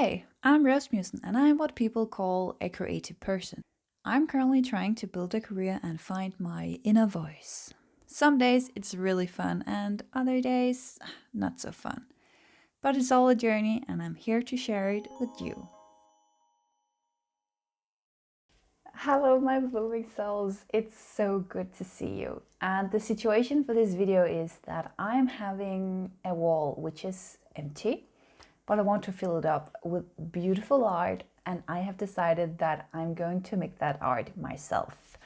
Hi, I'm Rasmussen and I'm what people call a creative person. I'm currently trying to build a career and find my inner voice. Some days it's really fun and other days not so fun. But it's all a journey and I'm here to share it with you. Hello my blooming souls, it's so good to see you. And the situation for this video is that I'm having a wall which is empty, but I want to fill it up with beautiful art, and I have decided that I'm going to make that art myself.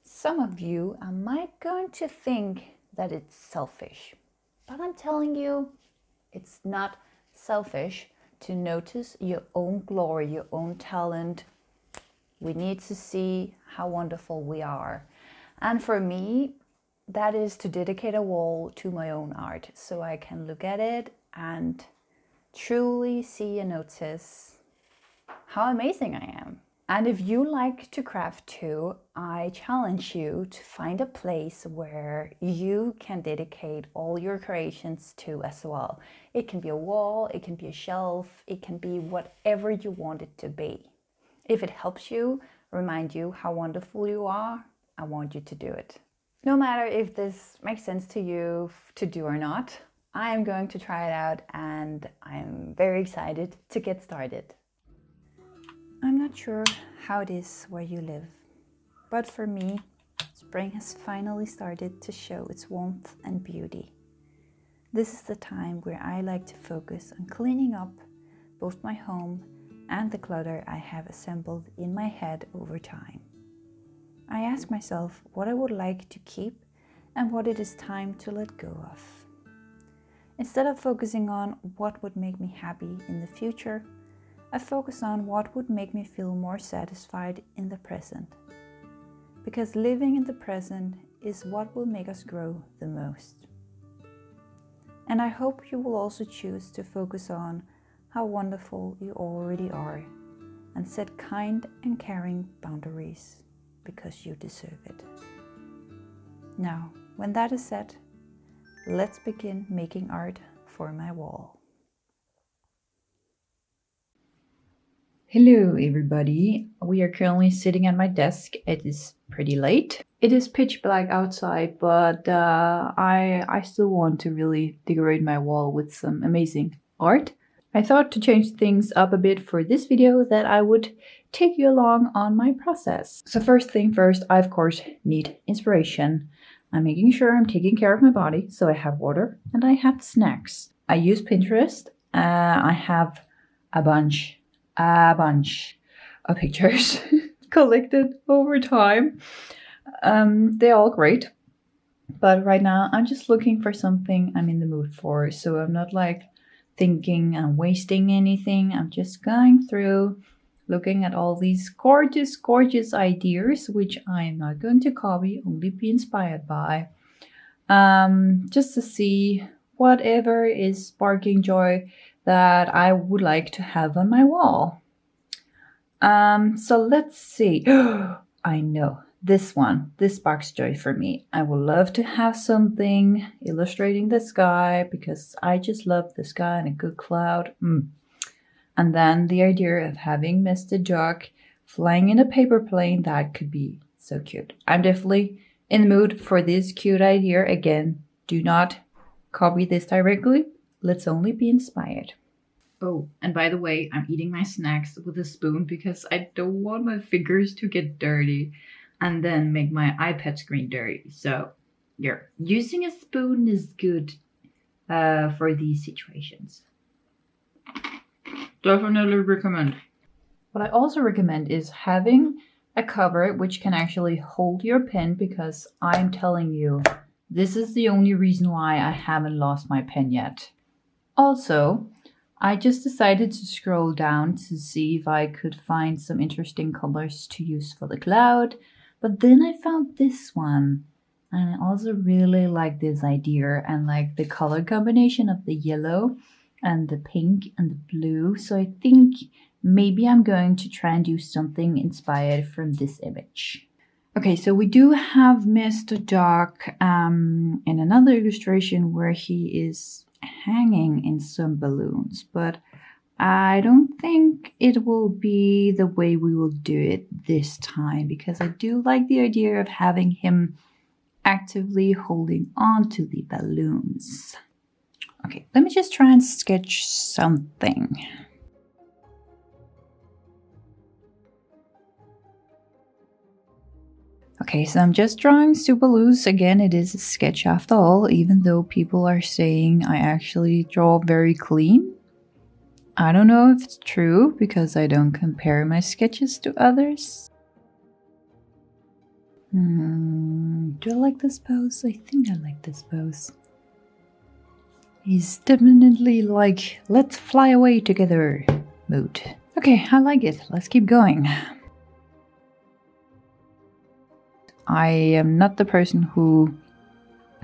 Some of you might going to think that it's selfish, but I'm telling you, it's not selfish to notice your own glory, your own talent. We need to see how wonderful we are. And for me, that is to dedicate a wall to my own art so I can look at it and truly see and notice how amazing I am. And if you like to craft too, I challenge you to find a place where you can dedicate all your creations to as well. It can be a wall, it can be a shelf, it can be whatever you want it to be. If it helps you remind you how wonderful you are, I want you to do it. No matter if this makes sense to you to do or not, I am going to try it out and I'm very excited to get started. I'm not sure how it is where you live, but for me, spring has finally started to show its warmth and beauty. This is the time where I like to focus on cleaning up both my home and the clutter I have assembled in my head over time. I ask myself what I would like to keep and what it is time to let go of. Instead of focusing on what would make me happy in the future, I focus on what would make me feel more satisfied in the present. Because living in the present is what will make us grow the most. And I hope you will also choose to focus on how wonderful you already are and set kind and caring boundaries because you deserve it. Now, when that is said, let's begin making art for my wall. Hello everybody, we are currently sitting at my desk. It is pretty late. It is pitch black outside, but I still want to really decorate my wall with some amazing art. I thought to change things up a bit for this video that I would take you along on my process. So first thing first, I of course need inspiration. I'm making sure I'm taking care of my body, so I have water and I have snacks. I use Pinterest. I have a bunch of pictures collected over time. They're all great, but right now I'm just looking for something I'm in the mood for, so I'm not like thinking I'm wasting anything. I'm just going through, looking at all these gorgeous ideas, which I am not going to copy, only be inspired by, just to see whatever is sparking joy that I would like to have on my wall. So let's see. I know this sparks joy for me. I would love to have something illustrating the sky because I just love the sky and a good cloud. And then the idea of having Mr. Duck flying in a paper plane, that could be so cute. I'm definitely in the mood for this cute idea. Again, do not copy this directly. Let's only be inspired. Oh, and by the way, I'm eating my snacks with a spoon because I don't want my fingers to get dirty and then make my iPad screen dirty. So, yeah, using a spoon is good for these situations. Definitely recommend. What I also recommend is having a cover which can actually hold your pen, because I'm telling you, this is the only reason why I haven't lost my pen yet. Also, I just decided to scroll down to see if I could find some interesting colors to use for the cloud, but then I found this one, and I also really like this idea and like the color combination of the yellow and the pink and the blue. So I think maybe I'm going to try and do something inspired from this image. Okay, so we do have Mr. Duck in another illustration where he is hanging in some balloons, but I don't think it will be the way we will do it this time, because I do like the idea of having him actively holding on to the balloons. Okay, let me just try and sketch something. Okay, so I'm just drawing super loose. Again, it is a sketch after all, even though people are saying I actually draw very clean. I don't know if it's true because I don't compare my sketches to others. Do I like this pose? I think I like this pose. He's definitely like, let's fly away together mood. Okay, I like it. Let's keep going. I am not the person who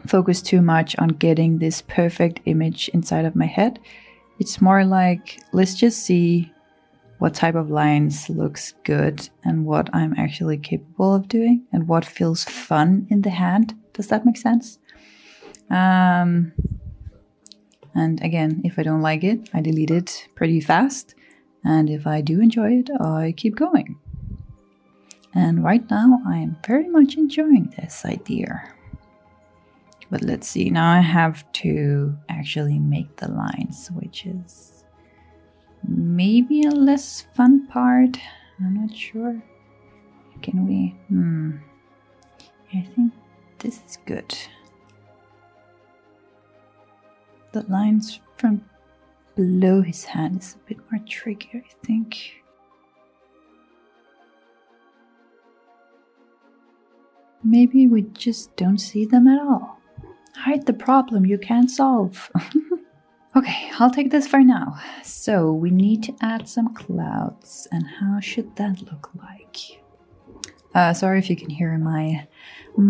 focus too much on getting this perfect image inside of my head. It's more like, let's just see what type of lines looks good and what I'm actually capable of doing and what feels fun in the hand. Does that make sense? And again, if I don't like it, I delete it pretty fast. And if I do enjoy it, I keep going. And right now, I am very much enjoying this idea. But let's see, now I have to actually make the lines, which is maybe a less fun part. I'm not sure. Can we? I think this is good. The lines from below his hand is a bit more tricky, I think. Maybe we just don't see them at all. Hide the problem you can't solve. Okay, I'll take this for now. So we need to add some clouds. And how should that look like? Sorry if you can hear my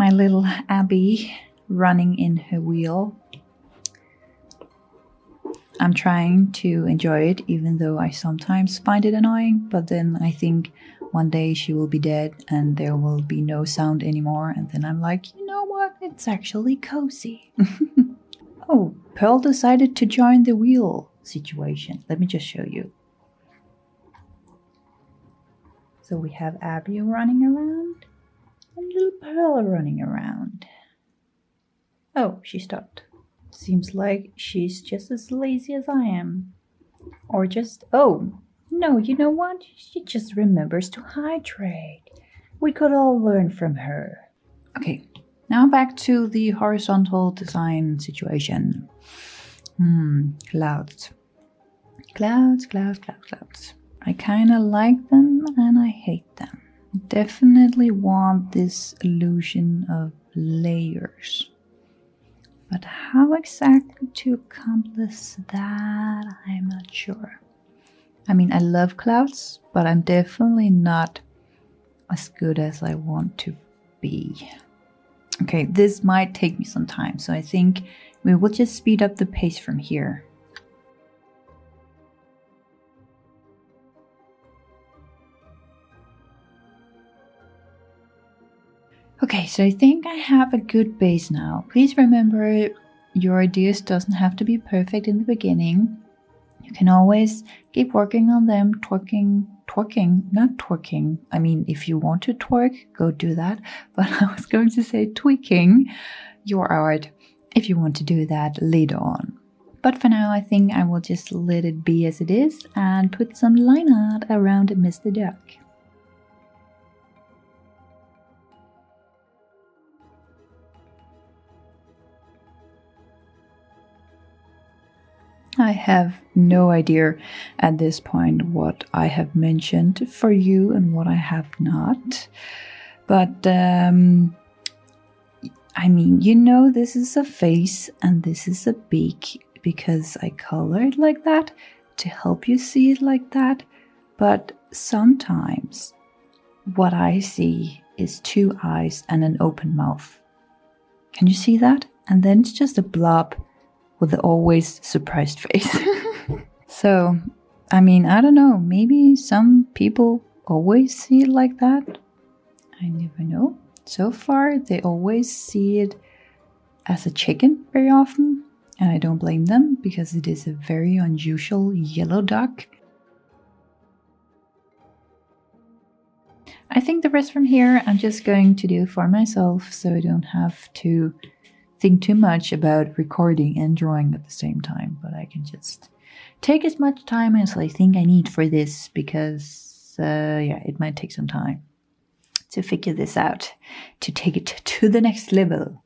little Abby running in her wheel. I'm trying to enjoy it, even though I sometimes find it annoying. But then I think one day she will be dead and there will be no sound anymore. And then I'm like, you know what? It's actually cozy. Oh, Pearl decided to join the wheel situation. Let me just show you. So we have Abby running around and little Pearl running around. Oh, she stopped. Seems like she's just as lazy as I am. Or just, oh, no, you know what? She just remembers to hydrate. We could all learn from her. Okay, now back to the horizontal design situation. Clouds. Clouds, clouds, clouds, clouds. I kind of like them and I hate them. Definitely want this illusion of layers. But how exactly to accomplish that, I'm not sure. I mean, I love clouds, but I'm definitely not as good as I want to be. Okay, this might take me some time, so I think we will just speed up the pace from here. Okay, so I think I have a good base now. Please remember, your ideas doesn't have to be perfect in the beginning. You can always keep working on them, not twerking. I mean, if you want to twerk, go do that. But I was going to say tweaking your art if you want to do that later on. But for now, I think I will just let it be as it is and put some line art around Mr. Duck. I have no idea at this point what I have mentioned for you and what I have not. But, I mean, you know, this is a face and this is a beak because I colored like that to help you see it like that. But sometimes what I see is two eyes and an open mouth. Can you see that? And then it's just a blob with the always surprised face. So, I mean, I don't know. Maybe some people always see it like that. I never know. So far, they always see it as a chicken very often. And I don't blame them because it is a very unusual yellow duck. think the rest from here I'm just going to do for myself, so I don't have to think too much about recording and drawing at the same time, but I can just take as much time as I think I need for this, because yeah, it might take some time to figure this out, to take it to the next level.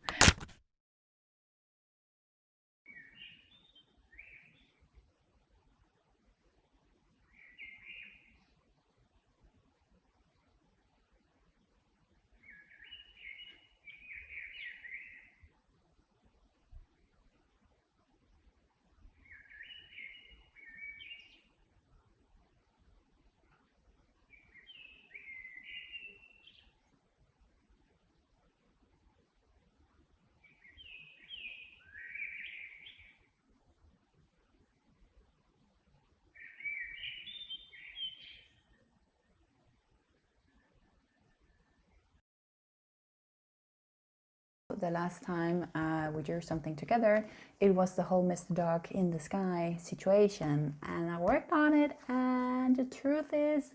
The last time we drew something together, it was the whole Mr. Dog in the Sky situation, and I worked on it, and the truth is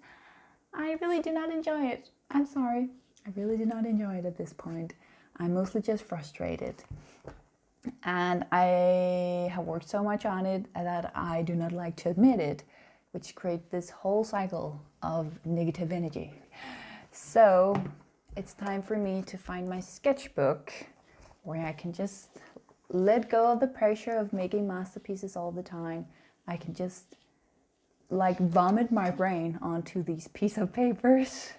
I really do not enjoy it. I'm sorry, I really do not enjoy it at this point. I'm mostly just frustrated, and I have worked so much on it that I do not like to admit it, which creates this whole cycle of negative energy. So it's time for me to find my sketchbook where I can just let go of the pressure of making masterpieces all the time. I can just like vomit my brain onto these pieces of papers,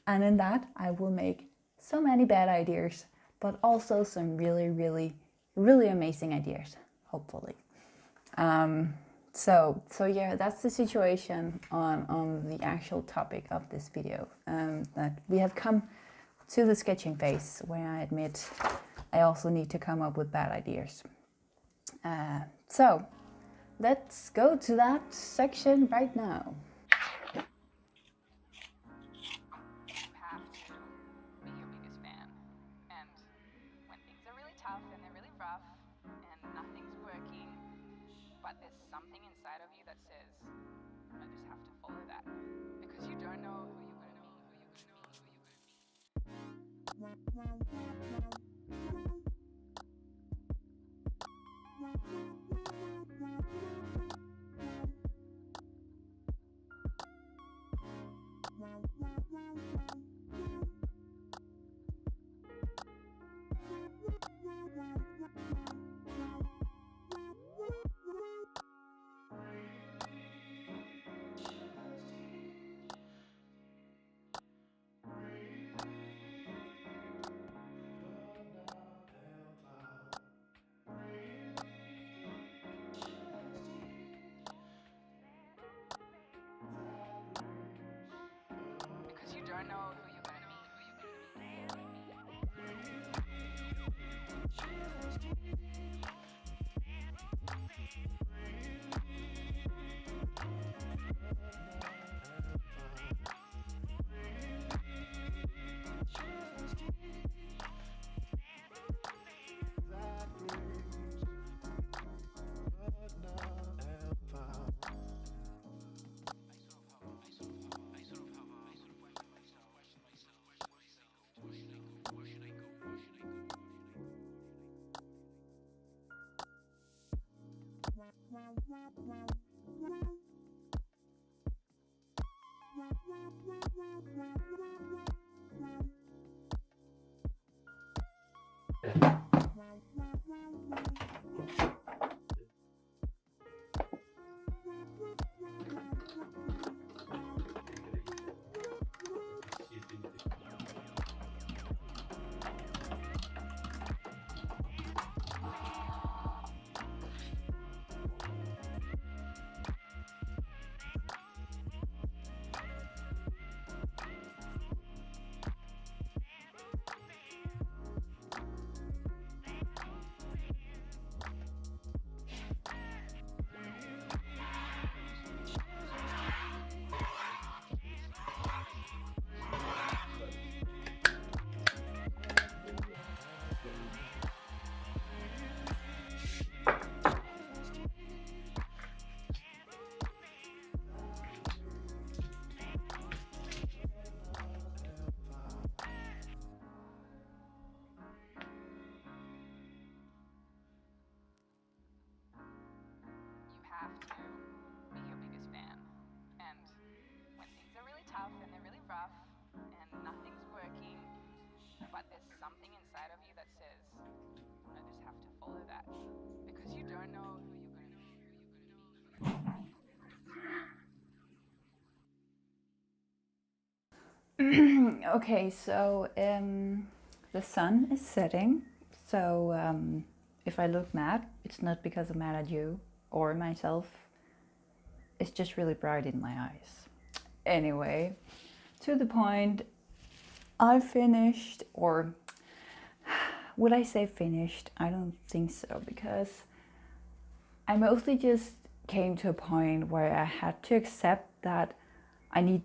and in that I will make so many bad ideas, but also some really, really, really amazing ideas, hopefully. So yeah, that's the situation on the actual topic of this video, that we have come to the sketching phase where I admit I also need to come up with bad ideas. So let's go to that section right now. But there's something inside of you that says, I just have to follow that, because you don't know who you're going to meet. Because you don't know who you're going to meet. something inside of you that says, I just have to follow that. Because you don't know who you're gonna Okay, so the sun is setting. So if I look mad, it's not because I'm mad at you or myself. It's just really bright in my eyes. Anyway, to the point, I finished, or would I say finished? I don't think so, because I mostly just came to a point where I had to accept that I need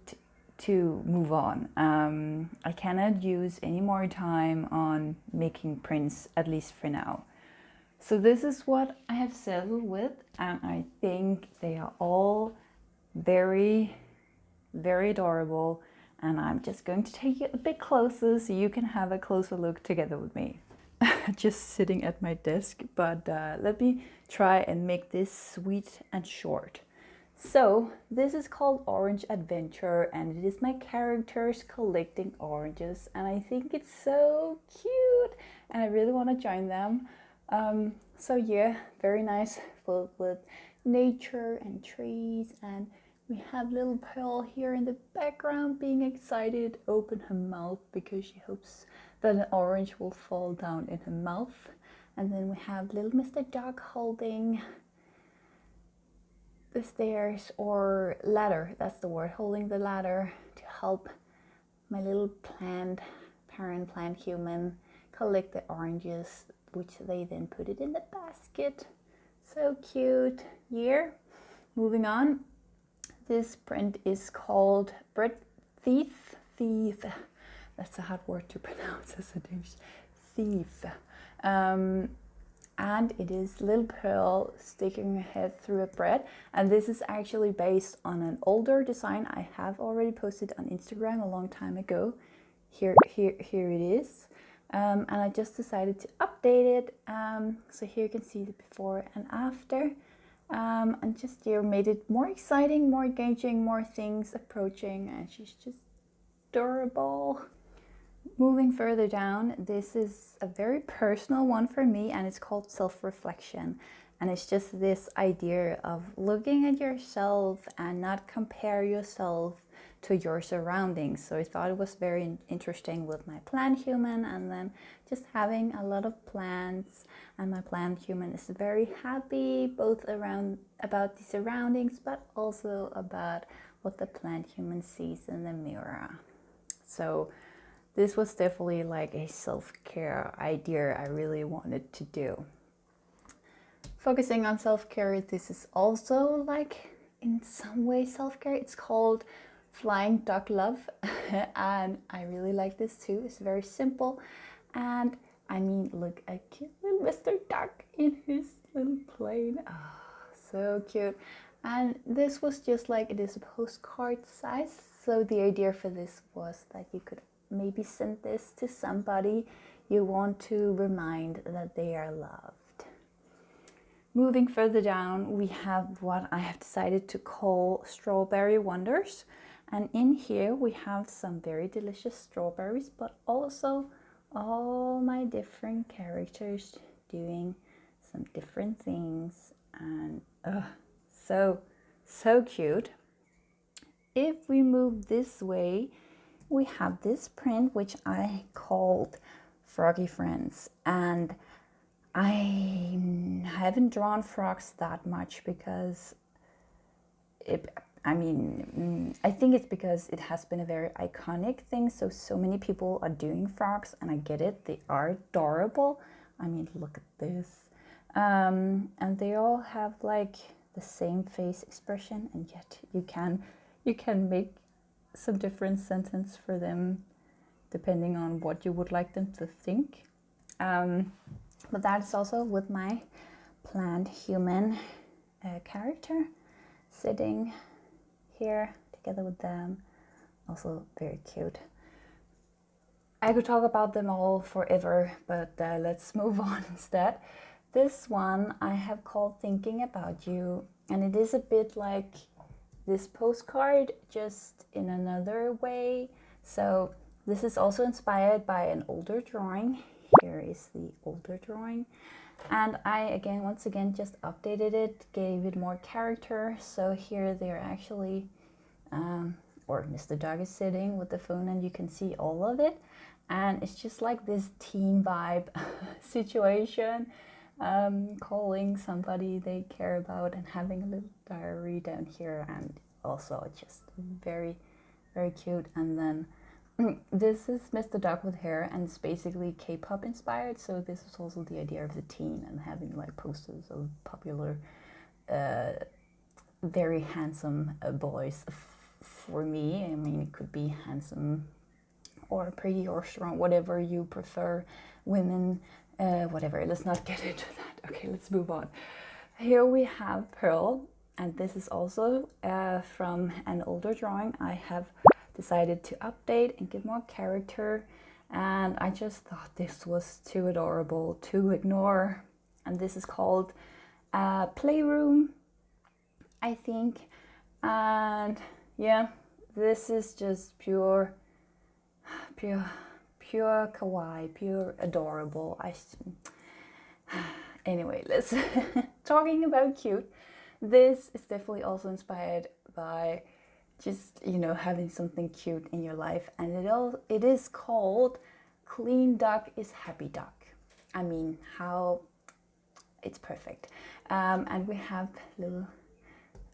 to move on. I cannot use any more time on making prints, at least for now. So this is what I have settled with, and I think they are all very, very adorable. And I'm just going to take it a bit closer so you can have a closer look together with me. Just sitting at my desk, but let me try and make this sweet and short. So this is called Orange Adventure, and it is my characters collecting oranges, and I think it's so cute and I really want to join them. So yeah, very nice, filled with nature and trees, and we have little Pearl here in the background being excited, open her mouth because she hopes that an orange will fall down in her mouth. And then we have little Mr. Duck holding the stairs, or ladder, that's the word, holding the ladder to help my little parent plant human collect the oranges, which they then put it in the basket. So cute. Here, moving on, this print is called Bread Thief. That's a hard word to pronounce as a Danish. Thief. And it is little Pearl sticking her head through a bread, and this is actually based on an older design I have already posted on Instagram a long time ago. Here it is, and I just decided to update it, so here you can see the before and after, and just made it more exciting, more engaging, more things approaching, and she's just adorable. Moving further down, this is a very personal one for me, and it's called Self-Reflection. And it's just this idea of looking at yourself and not compare yourself to your surroundings. So I thought it was very interesting with my plant human, and then just having a lot of plants, and my plant human is very happy both about the surroundings, but also about what the plant human sees in the mirror. So this was definitely like a self-care idea I really wanted to do. Focusing on self-care, this is also like in some way self-care. It's called Flying Duck Love, and I really like this too. It's very simple, and I mean, look at cute little Mr. Duck in his little plane. Oh, so cute. And this was just like, it is a postcard size, so the idea for this was that you could maybe send this to somebody you want to remind that they are loved. Moving further down, we have what I have decided to call Strawberry Wonders, and in here we have some very delicious strawberries, but also all my different characters doing some different things, and so cute. If we move this way, we have this print which I called Froggy Friends, and I haven't drawn frogs that much because I think it's because it has been a very iconic thing, so many people are doing frogs, and I get it, they are adorable. I mean, look at this, and they all have like the same face expression, and yet you can make some different sentence for them depending on what you would like them to think. But that's also with my plant human character sitting here together with them. Also very cute. I could talk about them all forever, but let's move on instead. This one I have called Thinking About You, and it is a bit like this postcard, just in another way. So This is also inspired by an older drawing. Here is the older drawing. And I once again just updated it, gave it more character. So here they're actually, or Mr. Dog is sitting with the phone and you can see all of it. And it's just like this teen vibe situation, calling somebody they care about and having a little diary down here, and also just very, very cute. And then this is Mr. Dog with hair, and it's basically K-pop inspired, so this is also the idea of the teen and having like posters of popular, very handsome boys. For me, I mean, it could be handsome or pretty or strong, whatever you prefer. Women, whatever. Let's not get into that. Okay, let's move on. Here we have Pearl, and this is also from an older drawing I have decided to update and give more character, and I just thought this was too adorable to ignore. And this is called Playroom, I think. And yeah, this is just pure kawaii, pure adorable. Anyway, let's talking about cute. This is definitely also inspired by just, you know, having something cute in your life, and it is called Clean Duck is Happy Duck. I mean, how it's perfect. And we have little,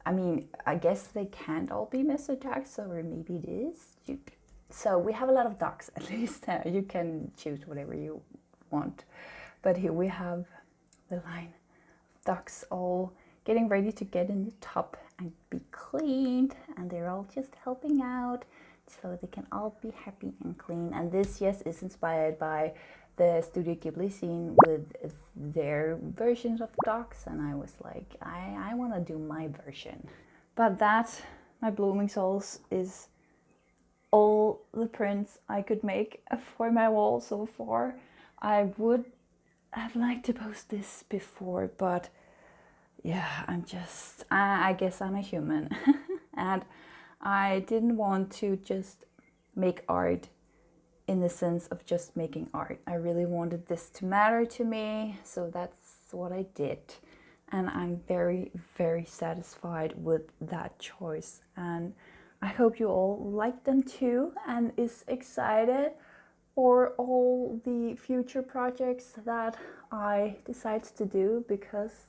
I mean, I guess they can't all be Mr. Ducks, or maybe it is. So we have a lot of ducks, at least. You can choose whatever you want. But here we have the line of ducks all getting ready to get in the tub and be cleaned, and they're all just helping out so they can all be happy and clean. And this, yes, is inspired by the Studio Ghibli scene with their versions of ducks, and I was like, I want to do my version. But that, my blooming souls, is all the prints I could make for my wall so far. I would have liked to post this before, but yeah, I guess I'm a human. And I didn't want to just make art in the sense of just making art. I really wanted this to matter to me, so that's what I did. And I'm very, very satisfied with that choice. And I hope you all like them too, and is excited for all the future projects that I decide to do, because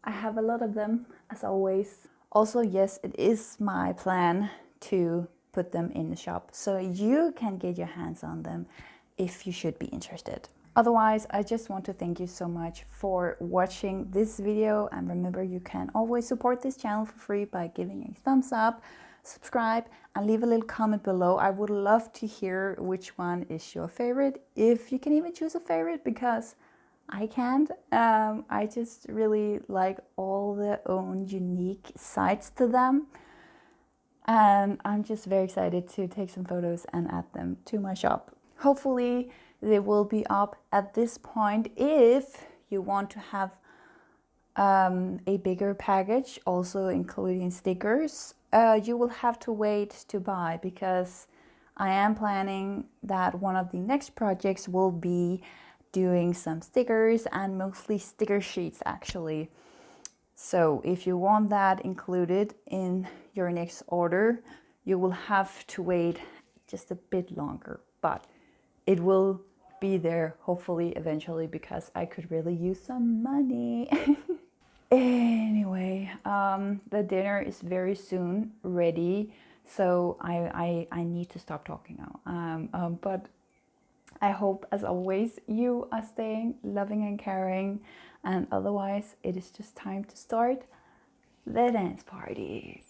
I have a lot of them, as always. Also, yes, it is my plan to put them in the shop, so you can get your hands on them if you should be interested. Otherwise, I just want to thank you so much for watching this video, and remember, you can always support this channel for free by giving a thumbs up, subscribe, and leave a little comment below. I would love to hear which one is your favorite, if you can even choose a favorite, because I can't. I just really like all their own unique sides to them. And I'm just very excited to take some photos and add them to my shop. Hopefully they will be up at this point. If you want to have a bigger package, also including stickers, you will have to wait to buy, because I am planning that one of the next projects will be doing some stickers, and mostly sticker sheets actually. So if you want that included in your next order, you will have to wait just a bit longer, but it will be there hopefully eventually, because I could really use some money. Anyway, the dinner is very soon ready, so I need to stop talking now. But I hope, as always, you are staying loving and caring, and otherwise it is just time to start the dance party.